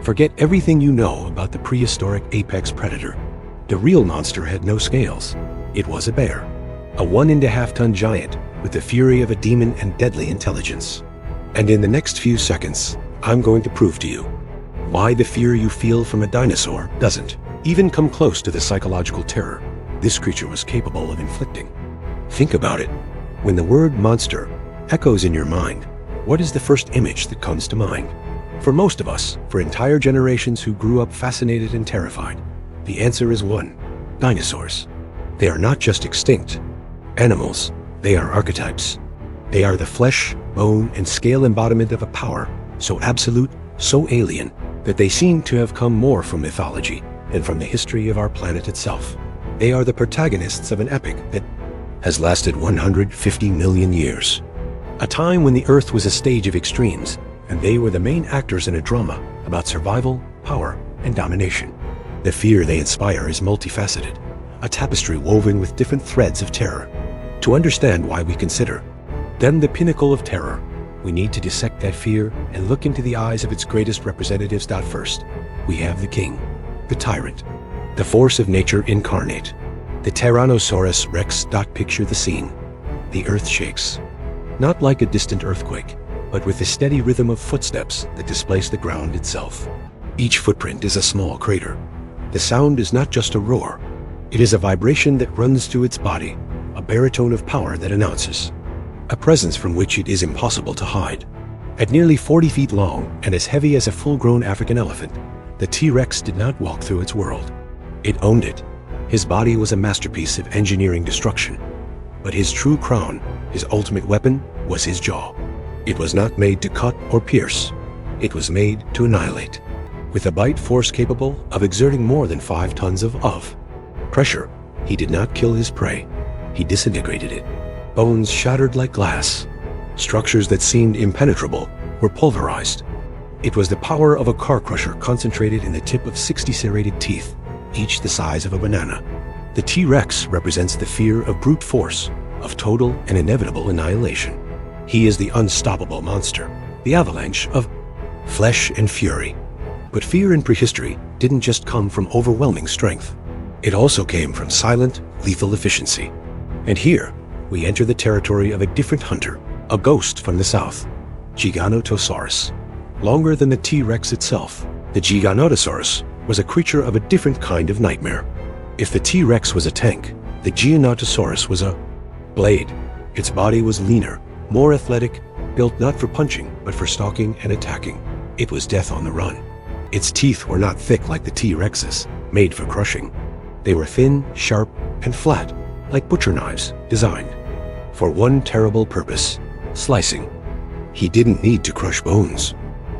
Forget everything you know about the prehistoric apex predator. The real monster had no scales. It was a bear, a 1.5-ton giant with the fury of a demon and deadly intelligence. And in the next few seconds, I'm going to prove to you why the fear you feel from a dinosaur doesn't even come close to the psychological terror this creature was capable of inflicting. Think about it. When the word monster echoes in your mind, what is the first image that comes to mind? For most of us, for entire generations who grew up fascinated and terrified, the answer is one: dinosaurs. They are not just extinct animals, they are archetypes. They are the flesh, bone, and scale embodiment of a power so absolute, so alien, that they seem to have come more from mythology than from the history of our planet itself. They are the protagonists of an epic that has lasted 150 million years. A time when the Earth was a stage of extremes, and they were the main actors in a drama about survival, power, and domination. The fear they inspire is multifaceted, a tapestry woven with different threads of terror. To understand why we consider them the pinnacle of terror, we need to dissect that fear and look into the eyes of its greatest representatives. First, we have the king, the tyrant, the force of nature incarnate, the Tyrannosaurus Rex. Picture the scene. The earth shakes, not like a distant earthquake, but with the steady rhythm of footsteps that displace the ground itself. Each footprint is a small crater. The sound is not just a roar. It is a vibration that runs through its body, a baritone of power that announces a presence from which it is impossible to hide. At nearly 40 feet long and as heavy as a full-grown African elephant, the T-Rex did not walk through its world. It owned it. His body was a masterpiece of engineering destruction. But his true crown, his ultimate weapon, was his jaw. It was not made to cut or pierce. It was made to annihilate. With a bite force capable of exerting more than 5 tons of pressure, he did not kill his prey. He disintegrated it. Bones shattered like glass. Structures that seemed impenetrable were pulverized. It was the power of a car crusher concentrated in the tip of 60 serrated teeth, each the size of a banana. The T-Rex represents the fear of brute force, of total and inevitable annihilation. He is the unstoppable monster, the avalanche of flesh and fury. But fear in prehistory didn't just come from overwhelming strength. It also came from silent, lethal efficiency. And here, we enter the territory of a different hunter, a ghost from the south, Giganotosaurus. Longer than the T-Rex itself, the Giganotosaurus was a creature of a different kind of nightmare. If the T-Rex was a tank, the Giganotosaurus was a blade. Its body was leaner, more athletic, built not for punching, but for stalking and attacking. It was death on the run. Its teeth were not thick like the T-Rex's, made for crushing. They were thin, sharp, and flat, like butcher knives, designed for one terrible purpose: slicing. He didn't need to crush bones.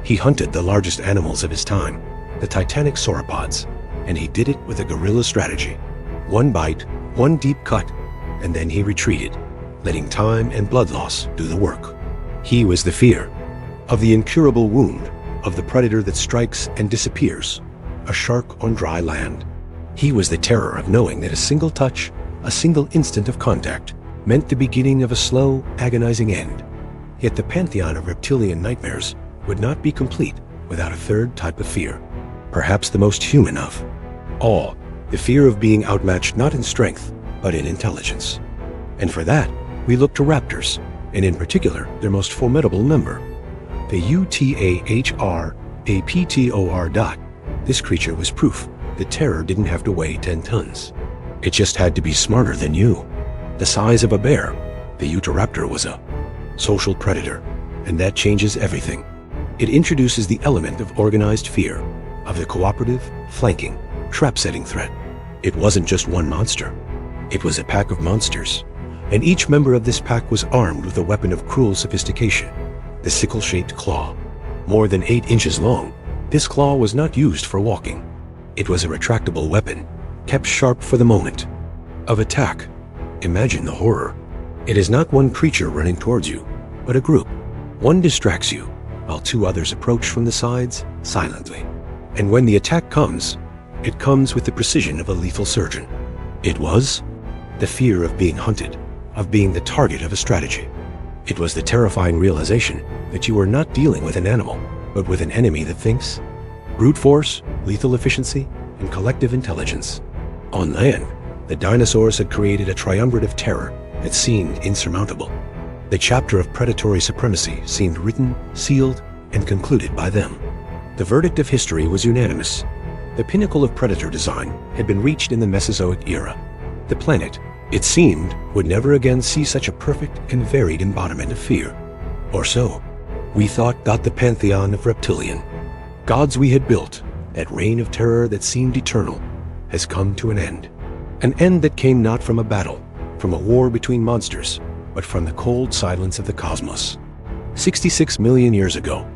He hunted the largest animals of his time, the titanic sauropods, and he did it with a guerrilla strategy. One bite, one deep cut, and then he retreated, letting time and blood loss do the work. He was the fear of the incurable wound, of the predator that strikes and disappears, a shark on dry land. He was the terror of knowing that a single touch, a single instant of contact, meant the beginning of a slow, agonizing end. Yet the pantheon of reptilian nightmares would not be complete without a third type of fear, perhaps the most human of all, the fear of being outmatched not in strength, but in intelligence. And for that, we look to raptors, and in particular, their most formidable member, the Utahraptor. This creature was proof that terror didn't have to weigh 10 tons. It just had to be smarter than you. The size of a bear, the Utahraptor was a social predator, and that changes everything. It introduces the element of organized fear, of the cooperative, flanking, trap-setting threat. It wasn't just one monster. It was a pack of monsters, and each member of this pack was armed with a weapon of cruel sophistication, the sickle-shaped claw. More than 8 inches long, this claw was not used for walking. It was a retractable weapon, kept sharp for the moment of attack. Imagine the horror. It is not one creature running towards you, but a group. One distracts you, while 2 others approach from the sides, silently. And when the attack comes, it comes with the precision of a lethal surgeon. It was the fear of being hunted, of being the target of a strategy. It was the terrifying realization that you were not dealing with an animal, but with an enemy that thinks, brute force, lethal efficiency, and collective intelligence. On land, the dinosaurs had created a triumvirate of terror that seemed insurmountable. The chapter of predatory supremacy seemed written, sealed, and concluded by them. The verdict of history was unanimous. The pinnacle of predator design had been reached in the Mesozoic era. The planet, it seemed, would never again see such a perfect and varied embodiment of fear. Or so, we thought. The pantheon of reptilian gods we had built, that reign of terror that seemed eternal, has come to an end. An end that came not from a battle, from a war between monsters, but from the cold silence of the cosmos. 66 million years ago,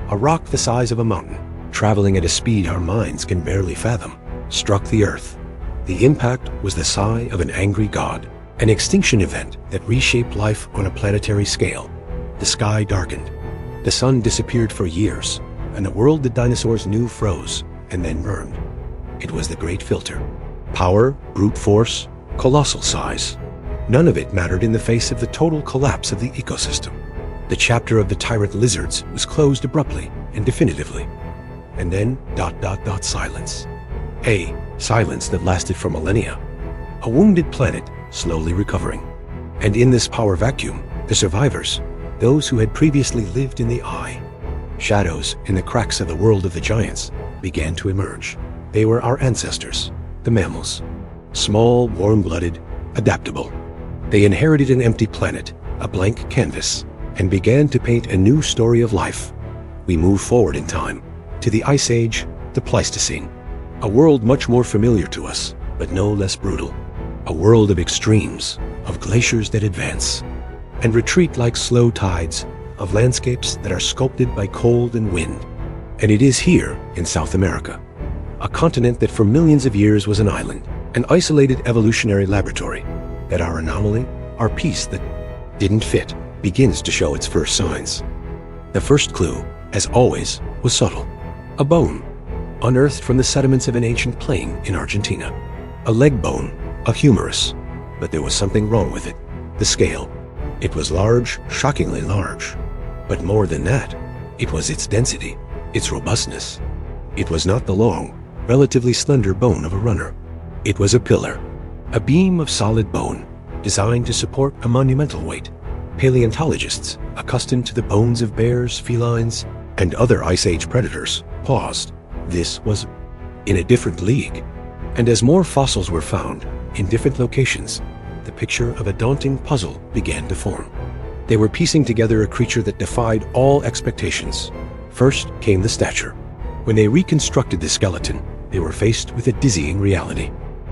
a rock the size of a mountain, traveling at a speed our minds can barely fathom, struck the Earth. The impact was the sigh of an angry god, an extinction event that reshaped life on a planetary scale. The sky darkened. The sun disappeared for years, and the world the dinosaurs knew froze and then burned. It was the Great Filter. Power, brute force, colossal size. None of it mattered in the face of the total collapse of the ecosystem. The chapter of the tyrant lizards was closed abruptly and definitively. And then, silence. A silence that lasted for millennia. A wounded planet slowly recovering. And in this power vacuum, the survivors, those who had previously lived in the eye, shadows in the cracks of the world of the giants, began to emerge. They were our ancestors, the mammals. Small, warm-blooded, adaptable. They inherited an empty planet, a blank canvas, and began to paint a new story of life. We move forward in time, to the Ice Age, the Pleistocene. A world much more familiar to us, but no less brutal. A world of extremes, of glaciers that advance, and retreat like slow tides, of landscapes that are sculpted by cold and wind. And it is here, in South America, a continent that for millions of years was an island, an isolated evolutionary laboratory, that our anomaly, our piece that didn't fit, begins to show its first signs. The first clue, as always, was subtle. A bone, unearthed from the sediments of an ancient plain in Argentina. A leg bone, a humerus, but there was something wrong with it. The scale. It was large, shockingly large. But more than that, it was its density, its robustness. It was not the long, relatively slender bone of a runner. It was a pillar, a beam of solid bone, designed to support a monumental weight. Paleontologists, accustomed to the bones of bears, felines, and other Ice Age predators, paused. This was in a different league. And as more fossils were found, in different locations, the picture of a daunting puzzle began to form. They were piecing together a creature that defied all expectations. First came the stature. When they reconstructed the skeleton, they were faced with a dizzying reality.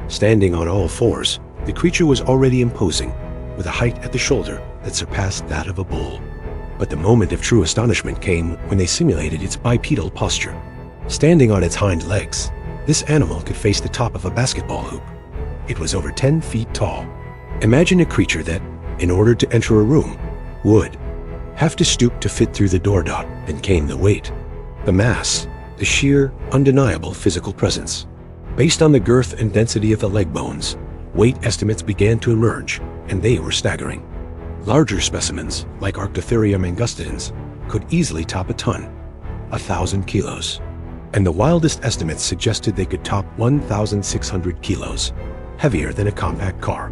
Standing on all fours, the creature was already imposing, with a height at the shoulder that surpassed that of a bull. But the moment of true astonishment came when they simulated its bipedal posture. Standing on its hind legs, this animal could face the top of a basketball hoop. It was over 10 feet tall. Imagine a creature that, in order to enter a room, would have to stoop to fit through the door dot. Then came the weight, the mass, the sheer, undeniable physical presence. Based on the girth and density of the leg bones, weight estimates began to emerge, and they were staggering. Larger specimens, like Arctotherium angustidens, could easily top a ton, 1,000 kilos. And the wildest estimates suggested they could top 1,600 kilos, heavier than a compact car.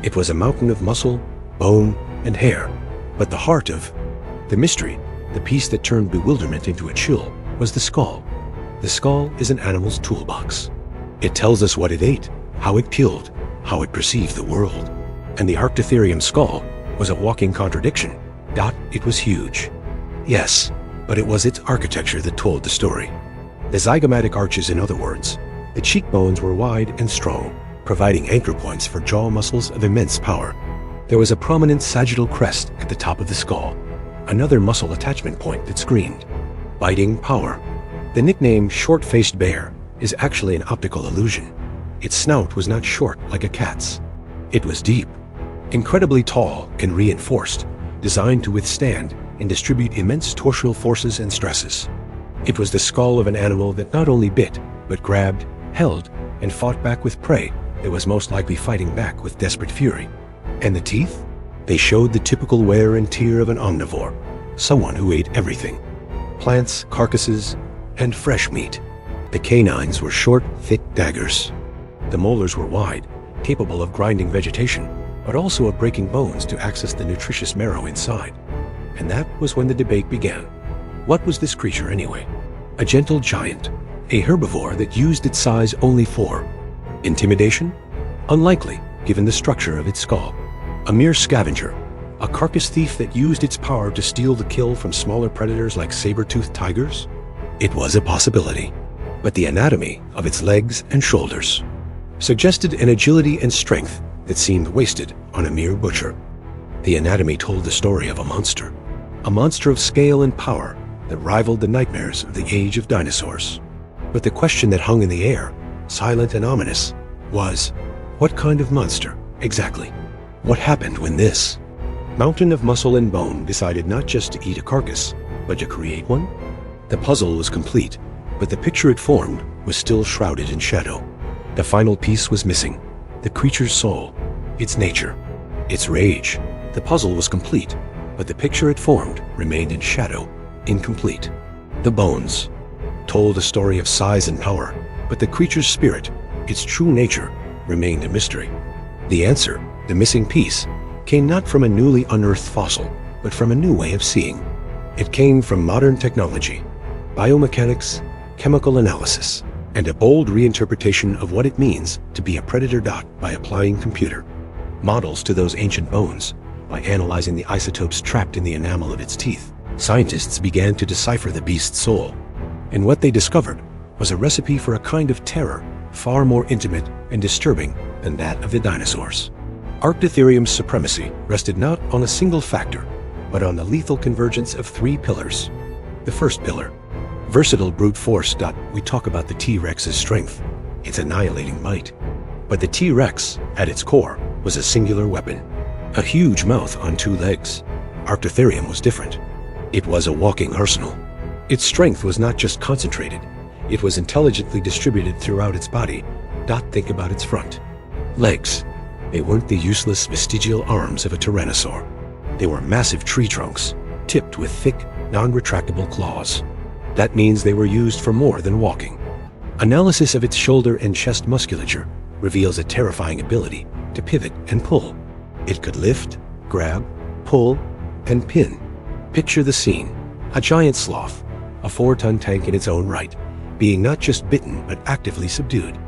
It was a mountain of muscle, bone, and hair. But the heart of the mystery, the piece that turned bewilderment into a chill, was the skull. The skull is an animal's toolbox. It tells us what it ate, how it killed, how it perceived the world. And the Arctotherium skull was a walking contradiction. It was huge. Yes, but it was its architecture that told the story. The zygomatic arches, in other words. The cheekbones were wide and strong, providing anchor points for jaw muscles of immense power. There was a prominent sagittal crest at the top of the skull, another muscle attachment point that screamed biting power. The nickname short-faced bear is actually an optical illusion. Its snout was not short like a cat's. It was deep, incredibly tall and reinforced, designed to withstand and distribute immense torsional forces and stresses. It was the skull of an animal that not only bit, but grabbed, held, and fought back with prey that was most likely fighting back with desperate fury. And the teeth? They showed the typical wear and tear of an omnivore, someone who ate everything. Plants, carcasses, and fresh meat. The canines were short, thick daggers. The molars were wide, capable of grinding vegetation, but also of breaking bones to access the nutritious marrow inside. And that was when the debate began. What was this creature anyway? A gentle giant, a herbivore that used its size only for intimidation? Unlikely, given the structure of its skull. A mere scavenger, a carcass thief that used its power to steal the kill from smaller predators like saber-toothed tigers? It was a possibility, but the anatomy of its legs and shoulders suggested an agility and strength that seemed wasted on a mere butcher. The anatomy told the story of a monster of scale and power that rivaled the nightmares of the age of dinosaurs. But the question that hung in the air, silent and ominous, was, what kind of monster, exactly? What happened when this mountain of muscle and bone decided not just to eat a carcass, but to create one? The puzzle was complete, but the picture it formed was still shrouded in shadow. The final piece was missing, the creature's soul, its nature, its rage. The puzzle was complete, but the picture it formed remained in shadow, incomplete. The bones told a story of size and power, but the creature's spirit, its true nature, remained a mystery. The answer, the missing piece, came not from a newly unearthed fossil, but from a new way of seeing. It came from modern technology, biomechanics, chemical analysis, and a bold reinterpretation of what it means to be a predator. By applying computer models to those ancient bones, by analyzing the isotopes trapped in the enamel of its teeth, scientists began to decipher the beast's soul. And what they discovered was a recipe for a kind of terror far more intimate and disturbing than that of the dinosaurs. Arctotherium's supremacy rested not on a single factor, but on the lethal convergence of three pillars. The first pillar, versatile brute force. We talk about the T-Rex's strength, its annihilating might. But the T-Rex, at its core, was a singular weapon. A huge mouth on two legs. Arctotherium was different. It was a walking arsenal. Its strength was not just concentrated, it was intelligently distributed throughout its body. Think about its front legs. They weren't the useless vestigial arms of a tyrannosaur. They were massive tree trunks, tipped with thick, non-retractable claws. That means they were used for more than walking. Analysis of its shoulder and chest musculature reveals a terrifying ability to pivot and pull. It could lift, grab, pull, and pin. Picture the scene. A giant sloth, a 4-ton tank in its own right, being not just bitten but actively subdued,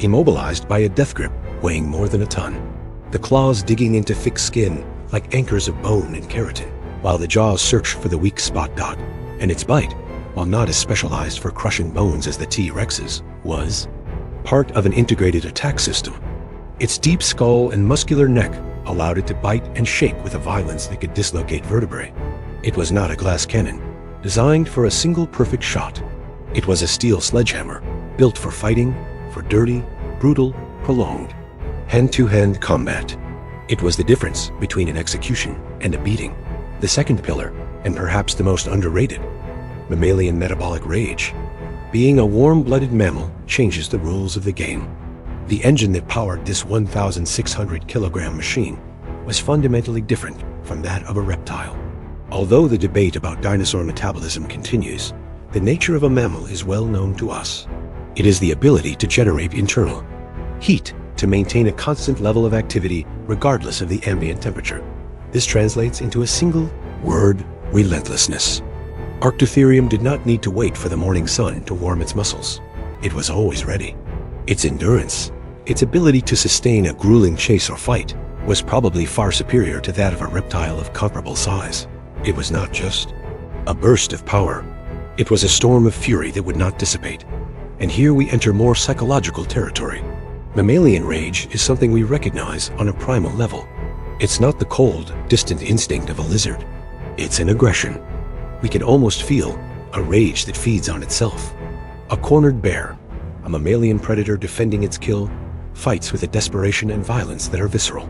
immobilized by a death grip weighing more than a ton. The claws digging into thick skin like anchors of bone and keratin, while the jaws search for the weak spot. And its bite, while not as specialized for crushing bones as the T-Rex's, was part of an integrated attack system. Its deep skull and muscular neck allowed it to bite and shake with a violence that could dislocate vertebrae. It was not a glass cannon, designed for a single perfect shot. It was a steel sledgehammer, built for fighting, for dirty, brutal, prolonged, hand-to-hand combat. It was the difference between an execution and a beating. The second pillar, and perhaps the most underrated, mammalian metabolic rage. Being a warm-blooded mammal changes the rules of the game. The engine that powered this 1,600-kilogram machine was fundamentally different from that of a reptile. Although the debate about dinosaur metabolism continues, the nature of a mammal is well known to us. It is the ability to generate internal heat to maintain a constant level of activity regardless of the ambient temperature. This translates into a single word: relentlessness. Arctotherium did not need to wait for the morning sun to warm its muscles. It was always ready. Its endurance, its ability to sustain a grueling chase or fight, was probably far superior to that of a reptile of comparable size. It was not just a burst of power. It was a storm of fury that would not dissipate. And here we enter more psychological territory. Mammalian rage is something we recognize on a primal level. It's not the cold, distant instinct of a lizard. It's an aggression. We can almost feel a rage that feeds on itself. A cornered bear, a mammalian predator defending its kill, fights with a desperation and violence that are visceral.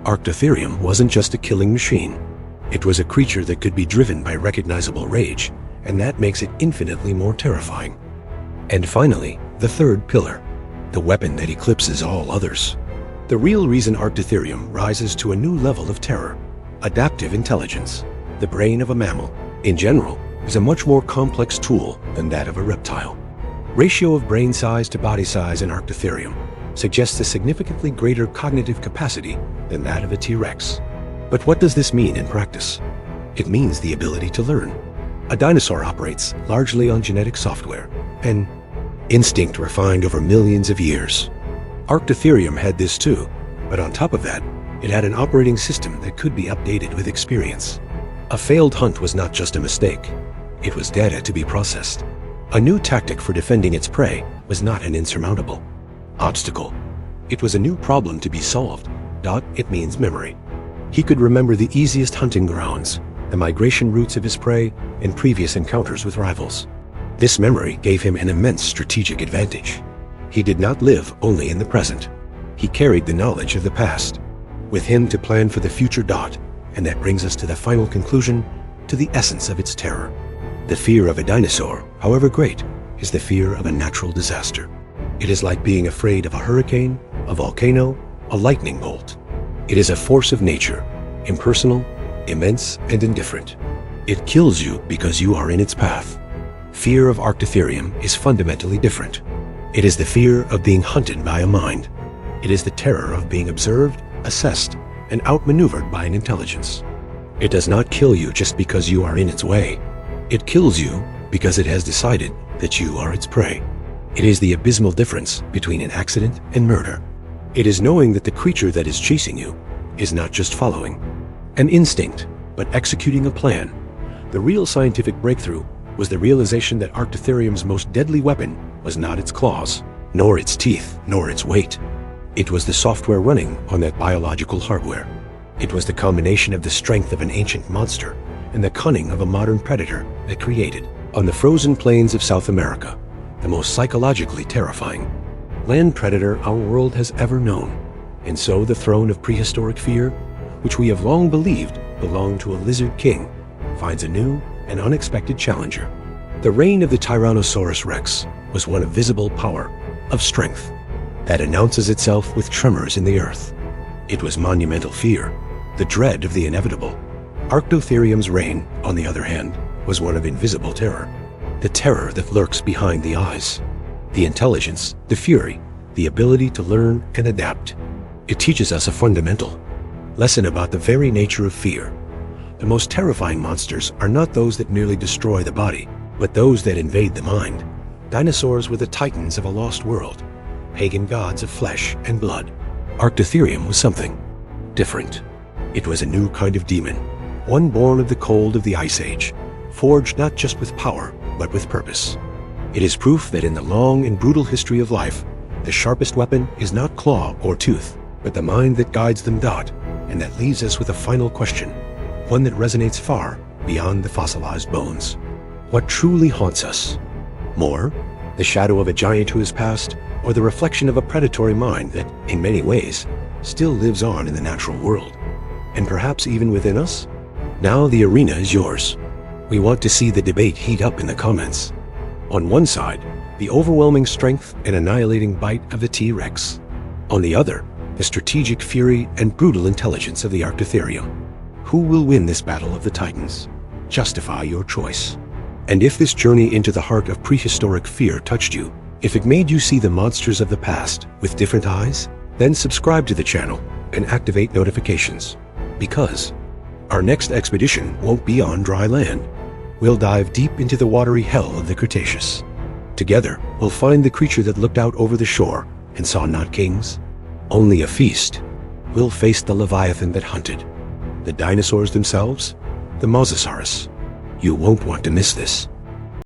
Arctotherium wasn't just a killing machine. It was a creature that could be driven by recognizable rage, and that makes it infinitely more terrifying. And finally, the third pillar, the weapon that eclipses all others. The real reason Arctotherium rises to a new level of terror: adaptive intelligence. The brain of a mammal, in general, is a much more complex tool than that of a reptile. Ratio of brain size to body size in Arctotherium suggests a significantly greater cognitive capacity than that of a T-Rex. But what does this mean in practice? It means the ability to learn. A dinosaur operates largely on genetic software, an instinct refined over millions of years. Arctotherium had this too, but on top of that, it had an operating system that could be updated with experience. A failed hunt was not just a mistake. It was data to be processed. A new tactic for defending its prey was not an insurmountable obstacle. It was a new problem to be solved. It means memory. He could remember the easiest hunting grounds, the migration routes of his prey, and previous encounters with rivals. This memory gave him an immense strategic advantage. He did not live only in the present. He carried the knowledge of the past with him to plan for the future. And that brings us to the final conclusion, to the essence of its terror. The fear of a dinosaur, however great, is the fear of a natural disaster. It is like being afraid of a hurricane, a volcano, a lightning bolt. It is a force of nature, impersonal, immense, and indifferent. It kills you because you are in its path. Fear of Arctotherium is fundamentally different. It is the fear of being hunted by a mind. It is the terror of being observed, assessed, and outmaneuvered by an intelligence. It does not kill you just because you are in its way. It kills you because it has decided that you are its prey. It is the abysmal difference between an accident and murder. It is knowing that the creature that is chasing you is not just following an instinct, but executing a plan. The real scientific breakthrough was the realization that Arctotherium's most deadly weapon was not its claws, nor its teeth, nor its weight. It was the software running on that biological hardware. It was the combination of the strength of an ancient monster and the cunning of a modern predator that created, on the frozen plains of South America, the most psychologically terrifying land predator our world has ever known. And so the throne of prehistoric fear, which we have long believed belonged to a lizard king, finds a new and unexpected challenger. The reign of the Tyrannosaurus Rex was one of visible power, of strength, that announces itself with tremors in the earth. It was monumental fear, the dread of the inevitable. Arctotherium's reign, on the other hand, was one of invisible terror, the terror that lurks behind the eyes, the intelligence, the fury, the ability to learn and adapt. It teaches us a fundamental lesson about the very nature of fear. The most terrifying monsters are not those that merely destroy the body, but those that invade the mind. Dinosaurs were the titans of a lost world, pagan gods of flesh and blood. Arctotherium was something different. It was a new kind of demon, one born of the cold of the Ice Age, forged not just with power, but with purpose. It is proof that in the long and brutal history of life, the sharpest weapon is not claw or tooth, but the mind that guides them. And that leaves us with a final question, one that resonates far beyond the fossilized bones. What truly haunts us? More, the shadow of a giant who has passed, or the reflection of a predatory mind that, in many ways, still lives on in the natural world, and perhaps even within us? Now the arena is yours. We want to see the debate heat up in the comments. On one side, the overwhelming strength and annihilating bite of the T-Rex. On the other, the strategic fury and brutal intelligence of the Arctotherium. Who will win this battle of the titans? Justify your choice. And if this journey into the heart of prehistoric fear touched you, if it made you see the monsters of the past with different eyes, then subscribe to the channel and activate notifications. Because our next expedition won't be on dry land. We'll dive deep into the watery hell of the Cretaceous. Together, we'll find the creature that looked out over the shore and saw not kings, only a feast. We'll face the Leviathan that hunted, the dinosaurs themselves, the Mosasaurus. You won't want to miss this.